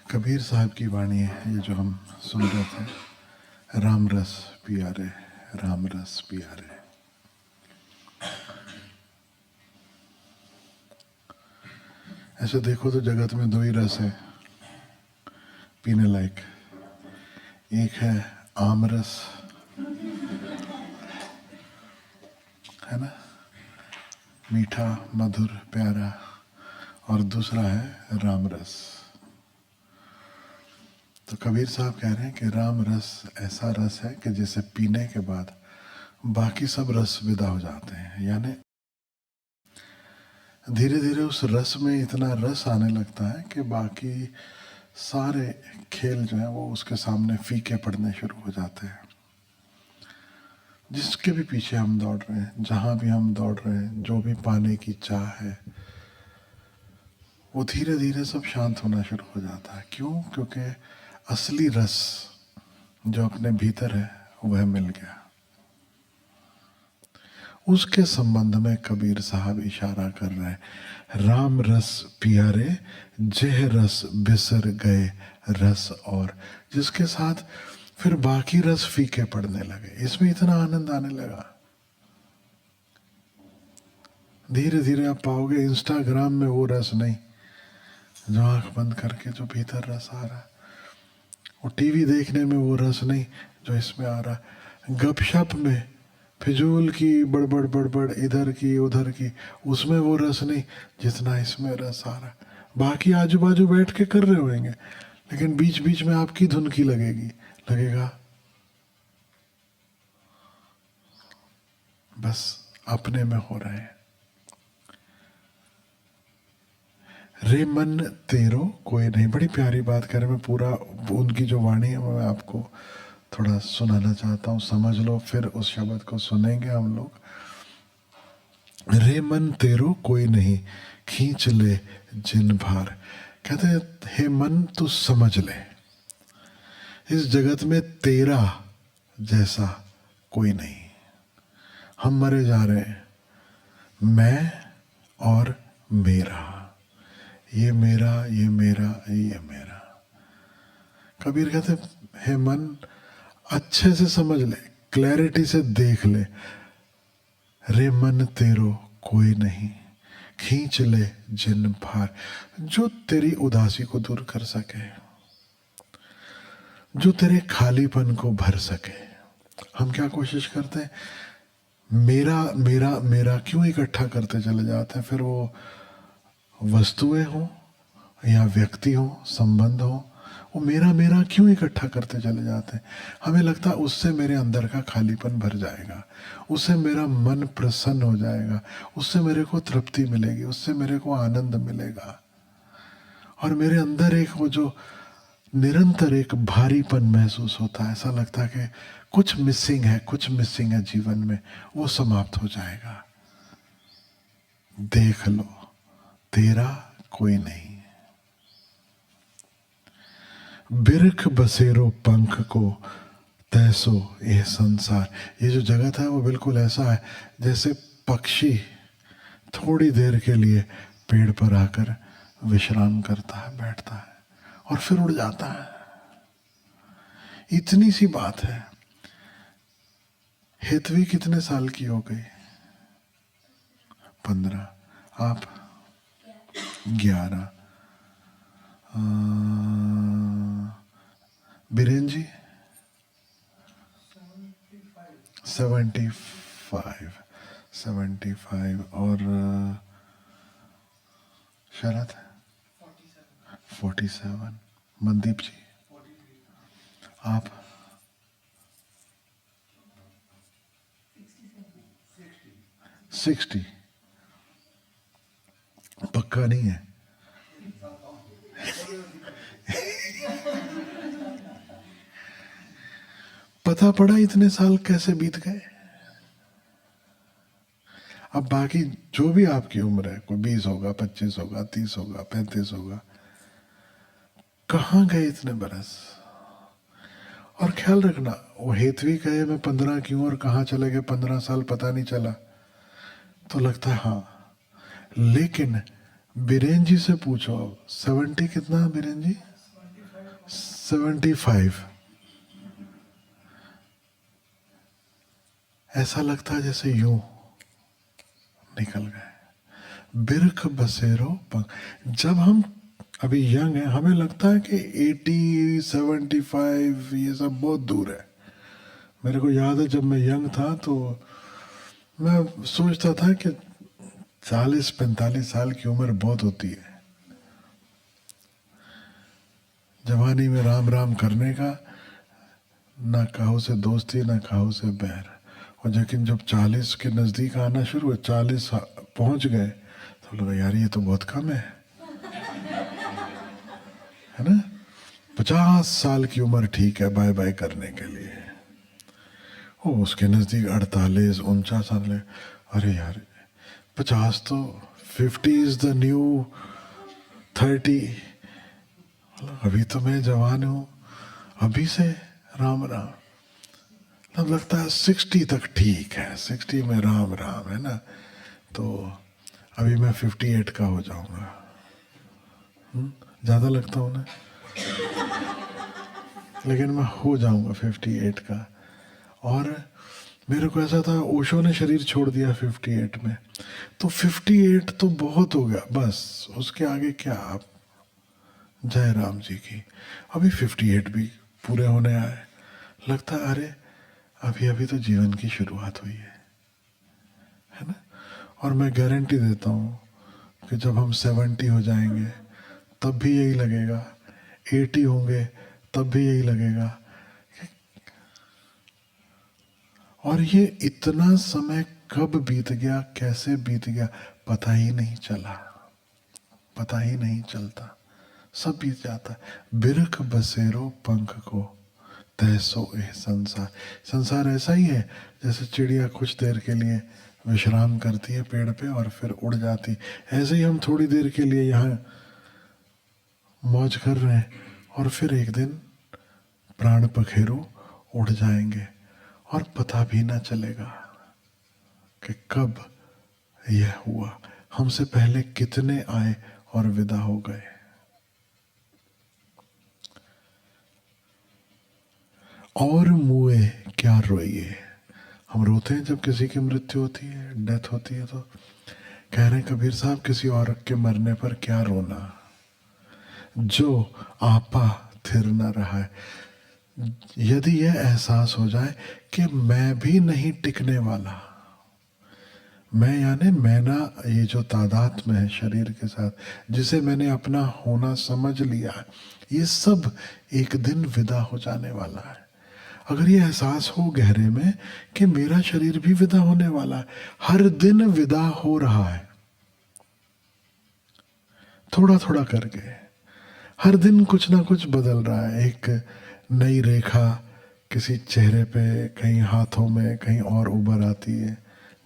कबीर साहब की वाणी है ये जो हम सुन रहे थे। राम रस पिया रे, राम रस पिया रे। ऐसे देखो तो जगत में दो ही रस है पीने लायक। एक है आम रस, है ना, मीठा मधुर प्यारा, और दूसरा है राम रस। तो कबीर साहब कह रहे हैं कि राम रस ऐसा रस है कि जिसे पीने के बाद बाकी सब रस विदा हो जाते हैं। यानी धीरे धीरे उस रस में इतना रस आने लगता है कि बाकी सारे खेल जो है वो उसके सामने फीके पड़ने शुरू हो जाते हैं। जिसके भी पीछे हम दौड़ रहे हैं, जहाँ भी हम दौड़ रहे हैं, जो भी पाने की चाह है, वो धीरे धीरे सब शांत होना शुरू हो जाता है। क्यों? क्योंकि असली रस जो अपने भीतर है वह मिल गया। उसके संबंध में कबीर साहब इशारा कर रहे हैं, राम रस पिया रे, जेह रस बिसर गए रस और, जिसके साथ फिर बाकी रस फीके पड़ने लगे। इसमें इतना आनंद आने लगा। धीरे धीरे आप पाओगे इंस्टाग्राम में वो रस नहीं जो आंख बंद करके जो भीतर रस आ रहा है, वो टीवी देखने में वो रस नहीं जो इसमें आ रहा है, गपशप में फिजूल की बड़बड़ बड़बड़ इधर की उधर की, उसमें वो रस नहीं जितना इसमें रस आ रहा है। बाकी आजू बाजू बैठ के कर रहे होंगे, लेकिन बीच बीच में आपकी धुन की लगेगा बस अपने में हो रहे हैं। रे मन तेरो कोई नहीं, बड़ी प्यारी बात करें। मैं पूरा उनकी जो वाणी है मैं आपको थोड़ा सुनाना चाहता हूँ, समझ लो, फिर उस शब्द को सुनेंगे हम लोग। रे मन तेरो कोई नहीं, खींच ले जिन भार। कहते हैं हे मन तू समझ ले, इस जगत में तेरा जैसा कोई नहीं। हम मरे जा रहे हैं, मैं और मेरा, ये मेरा, ये मेरा, ये मेरा। कबीर कहते हे मन अच्छे से समझ ले, क्लैरिटी से देख ले। रे मन तेरो कोई नहीं, खींच ले जिन भार, जो तेरी उदासी को दूर कर सके, जो तेरे खालीपन को भर सके। हम क्या कोशिश करते हैं, मेरा मेरा मेरा क्यों इकट्ठा करते चले जाते हैं। फिर वो वस्तुएं हो या व्यक्ति हो, संबंध हो, वो मेरा मेरा क्यों इकट्ठा करते चले जाते हैं। हमें लगता है उससे मेरे अंदर का खालीपन भर जाएगा, उससे मेरा मन प्रसन्न हो जाएगा, उससे मेरे को तृप्ति मिलेगी, उससे मेरे को आनंद मिलेगा। और मेरे अंदर एक वो जो निरंतर एक भारीपन महसूस होता है, ऐसा लगता है कि कुछ मिसिंग है, कुछ मिसिंग है जीवन में, वो समाप्त हो जाएगा। देख लो तेरा कोई नहीं। बिरख बसेरो पंख को तैसो ये संसार। ये जो जगत है वो बिल्कुल ऐसा है जैसे पक्षी थोड़ी देर के लिए पेड़ पर आकर विश्राम करता है, बैठता है और फिर उड़ जाता है। इतनी सी बात है। हेतवी कितने साल की हो गई? 15। आप 11। बीरेन जी 75 और शरद 47। मनदीप जी आप 60। पक्का नहीं है। पता पड़ा इतने साल कैसे बीत गए। अब बाकी जो भी आपकी उम्र है, कोई 20 होगा, 25 होगा, 30 होगा, 35 होगा, कहाँ गए इतने बरस। और ख्याल रखना, वो हेतवी कहे मैं 15 क्यों और कहाँ चले गए 15 साल पता नहीं चला, तो लगता है हाँ। लेकिन बीरेन जी से पूछो 70 कितना बीरेन जी? 75, ऐसा लगता है जैसे यूं निकल गए। बिरख बसेरो पंख। जब हम अभी यंग हैं हमें लगता है कि 80, 75 ये सब बहुत दूर है। मेरे को याद है जब मैं यंग था तो मैं सोचता था कि 40-45 साल की उम्र बहुत होती है जवानी में राम राम करने का, ना काहू से दोस्ती ना काहू से बैर। और लेकिन जब 40 के नज़दीक आना शुरू हुआ, 40 पहुंच गए तो लगा यार ये तो बहुत कम है ना। 50 साल की उम्र ठीक है बाय बाय करने के लिए। ओ उसके नज़दीक 48, 49 साल। अरे यार 50 तो 50 इज द न्यू 30। अभी तो मैं जवान हूँ, अभी से राम राम। तब लगता है 60 तक ठीक है, 60 में राम राम है ना। तो अभी मैं 58 का हो जाऊंगा। ज़्यादा लगता हूँ ना, लेकिन मैं हो जाऊंगा 58 का। और मेरे को ऐसा था ओशो ने शरीर छोड़ दिया 58 में, तो 58 तो बहुत हो गया, बस उसके आगे क्या। आप जय राम जी की। अभी 58 भी पूरे होने आए, लगता है अरे अभी अभी तो जीवन की शुरुआत हुई है ना। और मैं गारंटी देता हूँ कि जब हम 70 हो जाएंगे तब भी यही लगेगा, 80 होंगे तब भी यही लगेगा। और ये इतना समय कब बीत गया, कैसे बीत गया, पता ही नहीं चला, पता ही नहीं चलता, सब बीत जाता है। बिरख बसेरो पंख को तैसो ए संसार। संसार ऐसा ही है जैसे चिड़िया कुछ देर के लिए विश्राम करती है पेड़ पे और फिर उड़ जाती, ऐसे ही हम थोड़ी देर के लिए यहाँ मौज कर रहे हैं और फिर एक दिन प्राण पखेरु उड़ जाएंगे और पता भी ना चलेगा कि कब यह हुआ। हमसे पहले कितने आए और विदा हो गए। और मुए क्या रोइए। हम रोते हैं जब किसी की मृत्यु होती है, डेथ होती है, तो कह रहे हैं कबीर साहब किसी औरत के मरने पर क्या रोना, जो आपा थिर न रहा है। यदि यह एहसास हो जाए कि मैं भी नहीं टिकने वाला, मैं यानी मैंना, ये जो तादाद में है शरीर के साथ, जिसे मैंने अपना होना समझ लिया है, ये सब एक दिन विदा हो जाने वाला है। अगर ये एहसास हो गहरे में कि मेरा शरीर भी विदा होने वाला है, हर दिन विदा हो रहा है थोड़ा थोड़ा करके, हर दिन कुछ ना कुछ बदल रहा है। एक नई रेखा किसी चेहरे पे, कहीं हाथों में, कहीं और उभर आती है,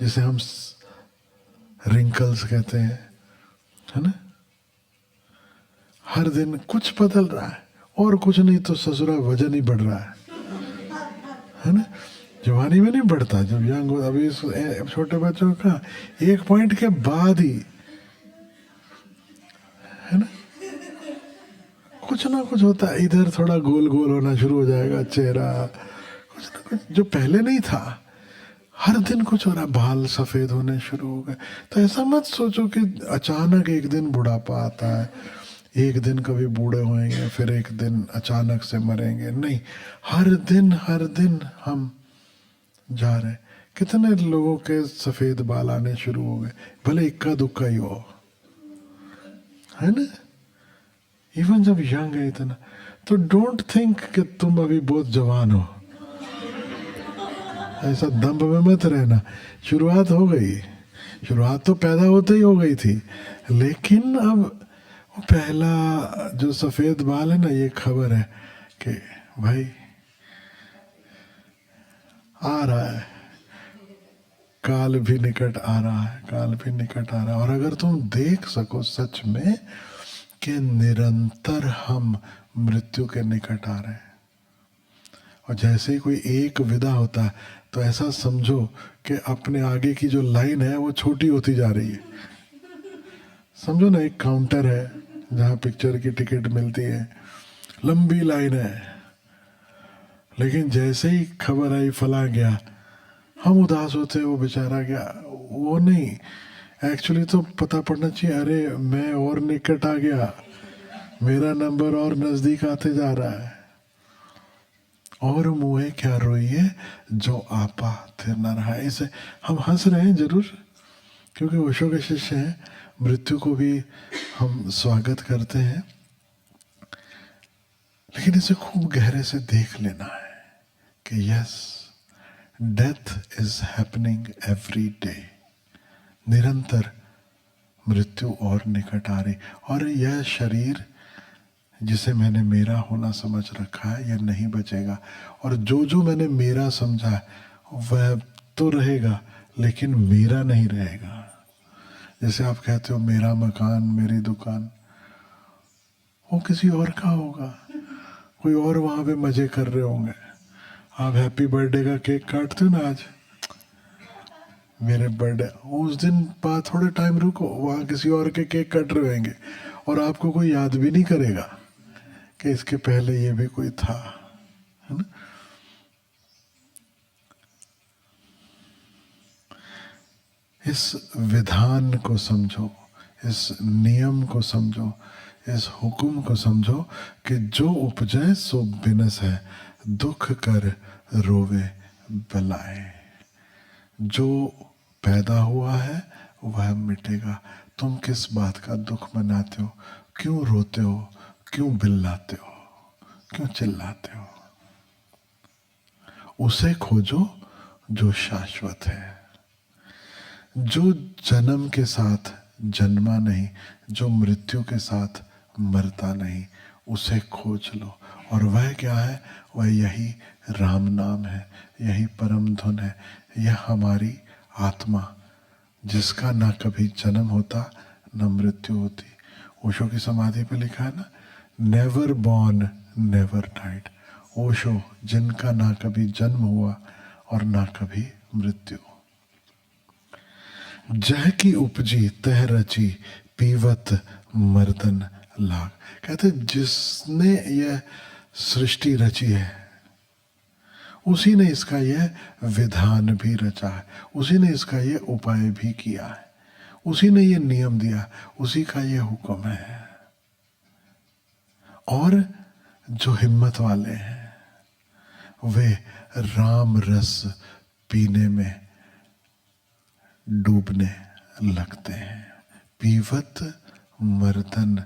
जिसे हम रिंकल्स कहते हैं, है ना। हर दिन कुछ बदल रहा है, और कुछ नहीं तो ससुरा वजन ही बढ़ रहा है ना। जवानी में नहीं बढ़ता, जब यंग हो, अभी छोटे बच्चों का 1 पॉइंट के बाद ही, है ना, कुछ ना कुछ होता है। इधर थोड़ा गोल गोल होना शुरू हो जाएगा चेहरा, कुछ ना कुछ जो पहले नहीं था, हर दिन कुछ हो रहा है। बाल सफेद होने शुरू हो गए। तो ऐसा मत सोचो कि अचानक एक दिन बुढ़ापा आता है, एक दिन कभी बूढ़े होएंगे, फिर एक दिन अचानक से मरेंगे। नहीं, हर दिन हम जा रहे हैं। कितने लोगों के सफेद बाल आने शुरू हो गए, भले इक्का दुक्का ही हो, है ना। इवन जब यंग है इतना, तो डोंट थिंक कि तुम अभी बहुत जवान हो, ऐसा दम्भ में मत रहना। शुरुआत हो गई, शुरुआत तो पैदा होते ही हो गई थी, लेकिन अब वो पहला जो सफेद बाल है ना, ये खबर है कि भाई आ रहा है, काल भी निकट आ रहा है, काल भी निकट आ रहा है। और अगर तुम देख सको सच में कि निरंतर हम मृत्यु के निकट आ रहे हैं, और जैसे ही कोई एक विदा होता है तो ऐसा समझो कि अपने आगे की जो लाइन है वो छोटी होती जा रही है। समझो ना, एक काउंटर है जहाँ पिक्चर की टिकट मिलती है, लंबी लाइन है, लेकिन जैसे ही खबर आई फला गया, हम उदास होते, वो बेचारा गया। वो नहीं, एक्चुअली तो पता पड़ना चाहिए, अरे मैं और निकट आ गया, मेरा नंबर और नजदीक आते जा रहा है। और मुँहे क्या रोइए जो आपा थे न रहा। इसे हम हंस रहे हैं जरूर, क्योंकि ओशो के शिष्य हैं, मृत्यु को भी हम स्वागत करते हैं, लेकिन इसे खूब गहरे से देख लेना है कि yes, death is happening every day. निरंतर मृत्यु और निकट आ रही, और यह शरीर जिसे मैंने मेरा होना समझ रखा है, यह नहीं बचेगा। और जो जो मैंने मेरा समझा है वह तो रहेगा, लेकिन मेरा नहीं रहेगा। जैसे आप कहते हो मेरा मकान, मेरी दुकान, वो किसी और का होगा, कोई और वहां पे मजे कर रहे होंगे। आप हैप्पी बर्थडे का केक काटते हो ना आज, मेरे बर्थडे, उस दिन बाद थोड़े टाइम रुको, वहां किसी और के केक कट रहे होंगे, और आपको कोई याद भी नहीं करेगा कि इसके पहले ये भी कोई था, है ना। इस विधान को समझो, इस नियम को समझो, इस हुक्म को समझो कि जो उपजय सो बिनस है, दुख कर रोवे बलाए। जो पैदा हुआ है वह मिटेगा। तुम किस बात का दुख मनाते हो, क्यों रोते हो, क्यों बिल्लाते हो, क्यों चिल्लाते हो? उसे खोजो जो शाश्वत है, जो जन्म के साथ जन्मा नहीं, जो मृत्यु के साथ मरता नहीं, उसे खोज लो। और वह क्या है? वह यही राम नाम है, यही परम धुन है, यह हमारी आत्मा, जिसका ना कभी जन्म होता न मृत्यु होती। ओशो की समाधि पे लिखा है ना, never born never died. Osho, जिनका ना कभी जन्म हुआ और ना कभी मृत्यु। जह की उपजी तह रची, पीवत मर्दन लाग। कहते जिसने यह सृष्टि रची है, उसी ने इसका यह विधान भी रचा है, उसी ने इसका यह उपाय भी किया है, उसी ने यह नियम दिया, उसी का यह हुक्म है। और जो हिम्मत वाले हैं वे राम रस पीने में डूबने लगते हैं। पीवत मर्दन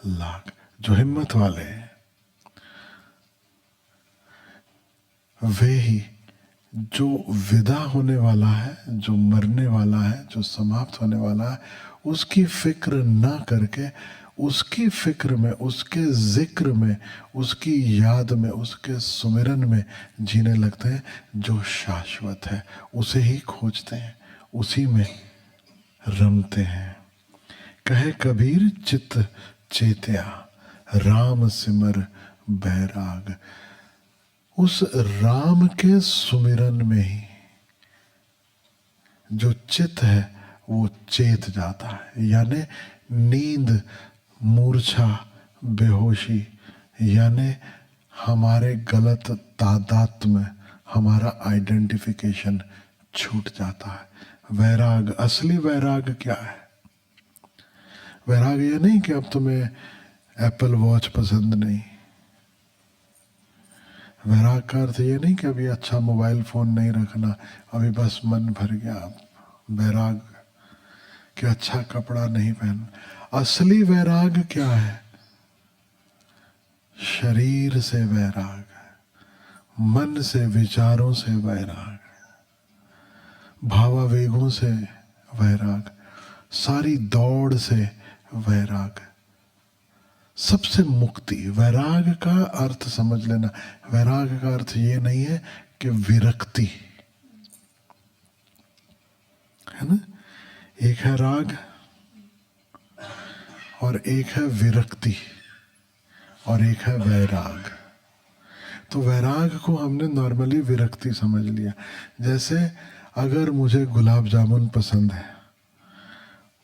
लाग, जो हिम्मत वाले हैं वे ही, जो विदा होने वाला है, जो मरने वाला है, जो समाप्त होने वाला है, उसकी फिक्र ना करके उसकी फिक्र में, उसके जिक्र में, उसकी याद में, उसके सुमिरन में जीने लगते हैं। जो शाश्वत है उसे ही खोजते हैं, उसी में रमते हैं। कहे कबीर चित चेत्या, राम सिमर बैराग। उस राम के सुमिरन में ही जो चित है वो चेत जाता है, यानी नींद, मूर्छा, बेहोशी, यानी हमारे गलत तादात्म्य, हमारा आइडेंटिफिकेशन छूट जाता है। वैराग, असली वैराग क्या है? वैराग ये नहीं कि अब तुम्हें एप्पल वॉच पसंद नहीं। वैराग का अर्थ ये नहीं कि अभी अच्छा मोबाइल फोन नहीं रखना, अभी बस मन भर गया। वैराग कि अच्छा कपड़ा नहीं पहन। असली वैराग क्या है? शरीर से वैराग, मन से, विचारों से वैराग, भावावेगों से वैराग, सारी दौड़ से वैराग, सबसे मुक्ति। वैराग का अर्थ समझ लेना, वैराग का अर्थ ये नहीं है कि विरक्ति, है ना। एक है राग और एक है विरक्ति और एक है वैराग। तो वैराग को हमने नॉर्मली विरक्ति समझ लिया। जैसे अगर मुझे गुलाब जामुन पसंद है,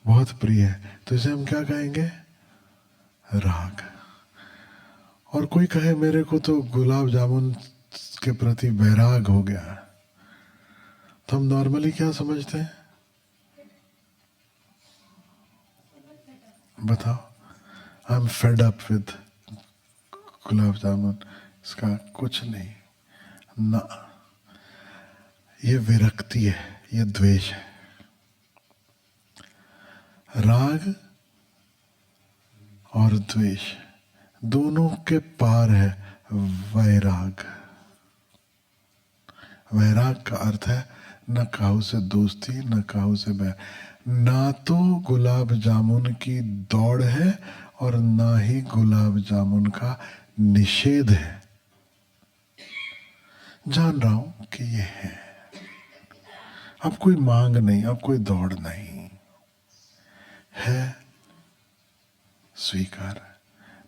बहुत प्रिय है, तो इसे हम क्या कहेंगे? राग। और कोई कहे मेरे को तो गुलाब जामुन के प्रति वैराग हो गया, तो हम नॉर्मली क्या समझते हैं? बताओ, I am fed up with gulab jamun. इसका कुछ नहीं ना, ये विरक्ति है, ये द्वेष है। राग और द्वेष दोनों के पार है वैराग। वैराग का अर्थ है न काहू से दोस्ती न काहू से बैर। ना तो गुलाब जामुन की दौड़ है और ना ही गुलाब जामुन का निषेध है। जान रहा हूं कि ये है, अब कोई मांग नहीं, अब कोई दौड़ नहीं है, स्वीकार,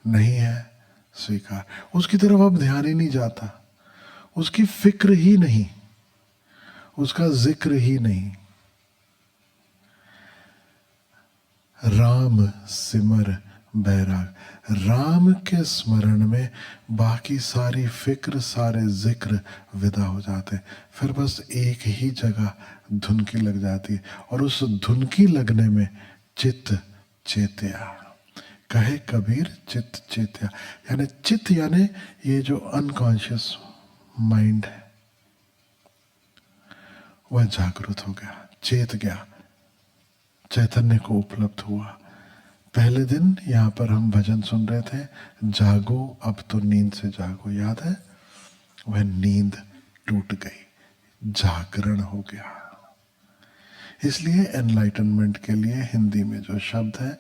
नहीं है स्वीकार। उसकी तरफ अब ध्यान ही नहीं जाता, उसकी फिक्र ही नहीं, उसका जिक्र ही नहीं। राम सिमर बैराग, राम के स्मरण में बाकी सारी फिक्र सारे जिक्र विदा हो जाते, फिर बस एक ही जगह धुनकी लग जाती है, और उस धुनकी लगने में चित्त चेत्या। कहे कबीर चित्त चेत्या, यानी चित्त यानी ये जो अनकॉन्शियस माइंड है वह जागृत हो गया, चेत गया, चैतन्य को उपलब्ध हुआ। पहले दिन यहाँ पर हम भजन सुन रहे थे, जागो अब तो नींद से जागो, याद है? वह नींद टूट गई, जागरण हो गया। इसलिए एनलाइटनमेंट के लिए हिंदी में जो शब्द है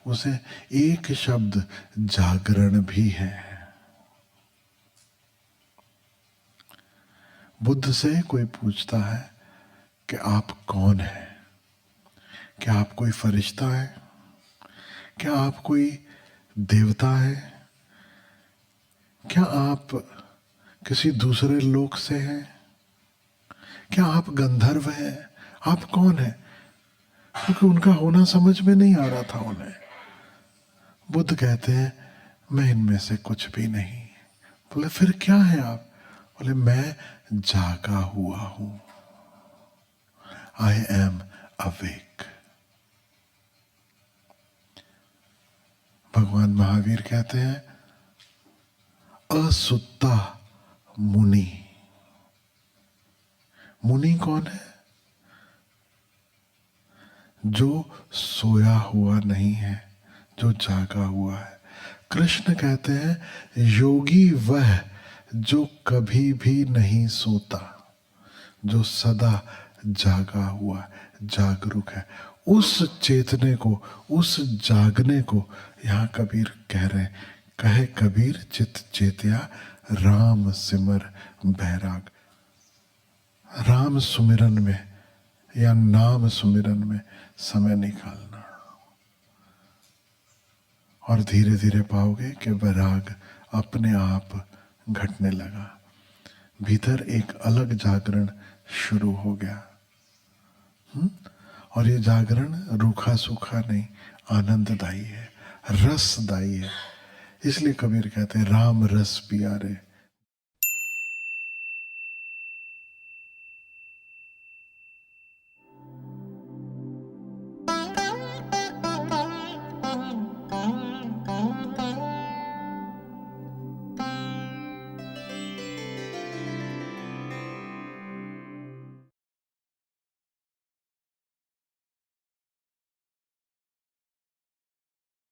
उसे एक शब्द जागरण भी है। बुद्ध से कोई पूछता है कि आप कौन हैं? क्या आप कोई फरिश्ता है? क्या आप कोई देवता है? क्या आप किसी दूसरे लोक से हैं? क्या आप गंधर्व हैं? आप कौन हैं? क्योंकि उनका होना समझ में नहीं आ रहा था उन्हें। बुद्ध कहते हैं मैं इनमें से कुछ भी नहीं। बोले फिर क्या है आप? बोले मैं जागा हुआ हूं, आई एम अवेक। भगवान महावीर कहते हैं असुत्ता मुनि। मुनि कौन है? जो सोया हुआ नहीं है, जो जागा हुआ है। कृष्ण कहते हैं योगी वह जो कभी भी नहीं सोता, जो सदा जागा हुआ, जागरूक है। उस चेतने को, उस जागने को यहाँ कबीर कह रहे हैं। कहे कबीर चित चेत्या राम सिमर बैराग। राम सुमिरन में या नाम सुमिरन में समय निकालना, और धीरे धीरे पाओगे कि वैराग अपने आप घटने लगा। भीतर एक अलग जागरण शुरू हो गया। और ये जागरण रूखा सूखा नहीं, आनंददायी है, रसदायी है। इसलिए कबीर कहते हैं राम रस पिया रे,